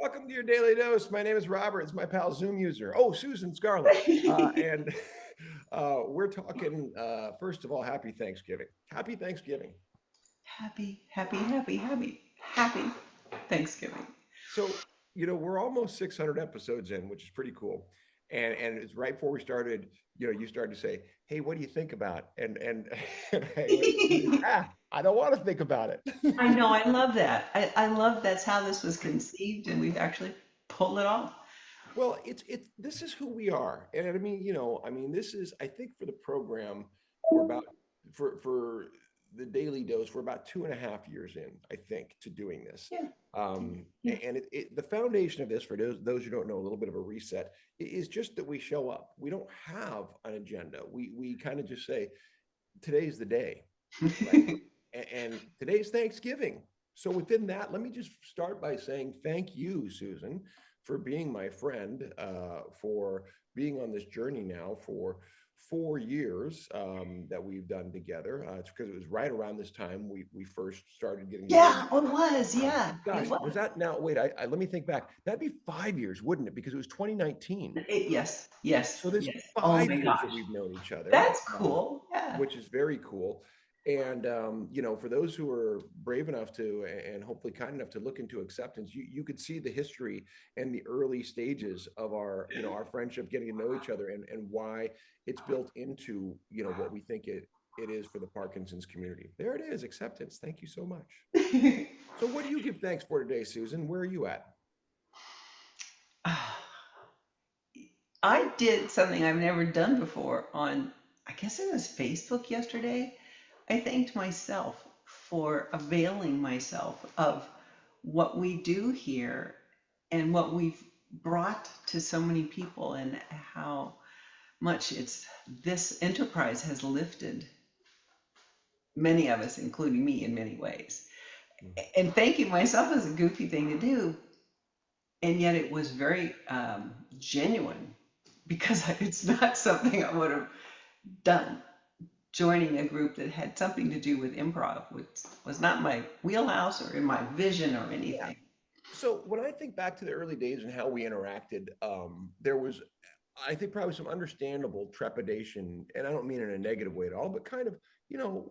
Welcome to your daily dose. My name is Robert. It's my pal Zoom user. Oh, Susan Scarlett. And we're talking, first of all, happy Thanksgiving. Happy Thanksgiving. Happy Thanksgiving. So, we're almost 600 episodes in, which is pretty cool. And it's right before we started, you started to say, hey, what do you think about? And I went, I don't want to think about it. I know, I love that. I love that's how this was conceived, and we've actually pulled it off. Well, it's this is who we are, and I mean, this is I think for the program, we're about for the daily dose, we're about 2.5 years in, I think, to doing this. Yeah, yeah. And the foundation of this, for those who don't know, a little bit of a reset, is just that we show up. We don't have an agenda. We kind of just say, today's the day, right? And today's Thanksgiving. So within that, let me just start by saying thank you, Susan, for being my friend, for being on this journey now for 4 years that we've done together. It's because it was right around this time we first started getting to know each Yeah, it was. other. Yeah, it Gosh, was was. that now? Wait, let me think back. That'd be 5 years, wouldn't it? Because it was 2019. Yes, yes, So there's yes. Oh five my years that gosh. we've known each other, That's cool. Yeah. which is very cool. And for those who are brave enough to and hopefully kind enough to look into acceptance, you could see the history and the early stages of our friendship, getting to know each other, and why it's built into what we think it is for the Parkinson's community. There it is, acceptance. Thank you so much. So what do you give thanks for today, Susan? Where are you at? I did something I've never done before on, I guess it was Facebook yesterday. I thanked myself for availing myself of what we do here and what we've brought to so many people and how much this enterprise has lifted many of us, including me in many ways. And thanking myself is a goofy thing to do, and yet it was very genuine because it's not something I would have done. Joining a group that had something to do with improv, which was not my wheelhouse or in my vision or Yeah. anything. So when I think back to the early days and how we interacted, there was, I think, probably some understandable trepidation, and I don't mean in a negative way at all, but kind of,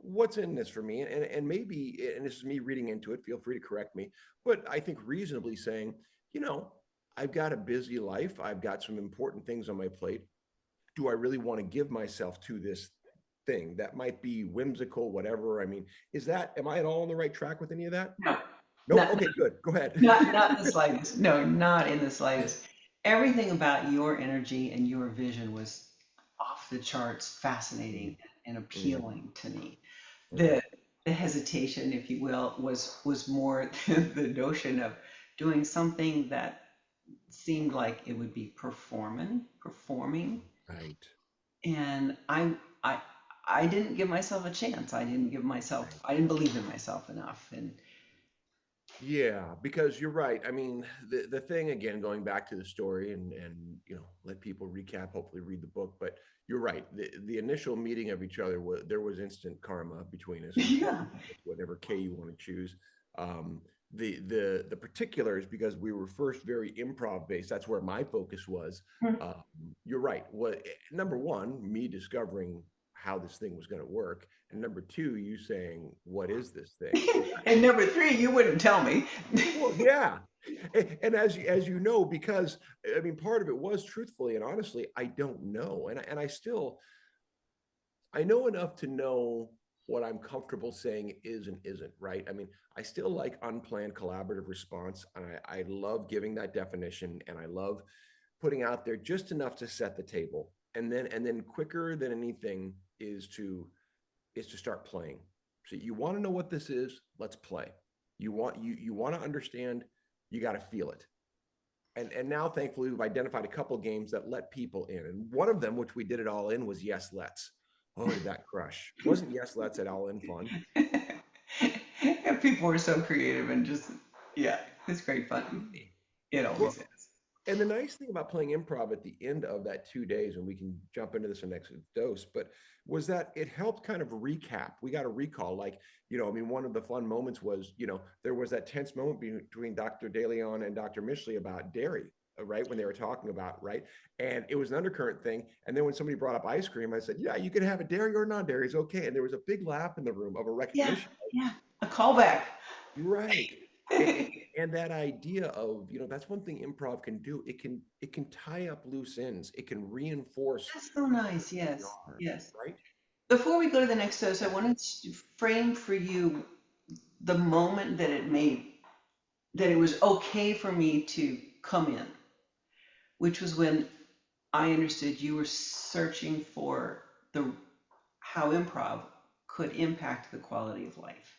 what's in this for me, and maybe, and this is me reading into it. Feel free to correct me, but I think reasonably saying, you know, I've got a busy life. I've got some important things on my plate. Do I really want to give myself to this thing that might be whimsical, whatever? I mean, am I at all on the right track with any of that? No, Nope. not Okay, good. Go ahead. not in the slightest. No, not in the slightest. Everything about your energy and your vision was off the charts, Mm, fascinating and mm, appealing to me. okay. The hesitation, if you will, was more the notion of doing something that seemed like it would be performing, Right. and I I didn't give myself a chance. Right. I didn't believe in myself enough. And Yeah, because you're right. I mean, the thing again, going back to the story and let people recap, hopefully read the book, but you're right. The initial meeting of each other was there was instant karma between us, instant yeah, whatever K you want to choose. Um, the particulars, because we were first very improv based, that's where my focus was. Um, you're right. What number one, me discovering how this thing was going to work, and number two, you saying, what is this thing? So and number three, you wouldn't tell me. well, yeah. And as you know, because I mean, part of it was truthfully and honestly, I don't know. And I still, I know enough to know what I'm comfortable saying is and isn't, right? I mean, I still like unplanned collaborative response. I love giving that definition, and I love putting out there just enough to set the table. And then quicker than anything is to start playing. So you want to know what this is, let's play. You want to understand, you got to feel it. And now thankfully we've identified a couple games that let people in. And one of them, which we did it all in, was Yes Let's. Oh, did that crush? Wasn't Yes Let's at all in fun? And people were so creative and just, yeah, it's great fun. It always Well, is. And the nice thing about playing improv at the end of that 2 days, and we can jump into this in next dose, but was that it helped kind of recap. We got a recall, like, I mean, one of the fun moments was, there was that tense moment between Dr. DeLeon and Dr. Mishley about dairy, right? When they were talking about, right? And it was an undercurrent thing. And then when somebody brought up ice cream, I said, yeah, you can have a dairy or non-dairy, it's okay. And there was a big laugh in the room of a Yeah, recognition. yeah. A callback. Right. And that idea of, that's one thing improv can do. It can tie up loose ends. It can reinforce That's so nice. who we Yes, are, yes. right? Before we go to the next dose, I Yeah. wanted to frame for you the moment that it was okay for me to come in, which was when I understood you were searching for the how improv could impact the quality of life.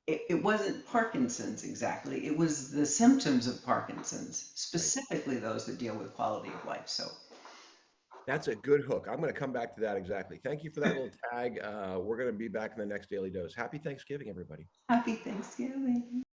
It wasn't Parkinson's exactly. It was the symptoms of Parkinson's, Right. specifically those that deal with quality of life. So That's a good hook. I'm going to come back to that exactly. Thank you for that little tag. We're going to be back in the next Daily Dose. Happy Thanksgiving, everybody. happy Thanksgiving.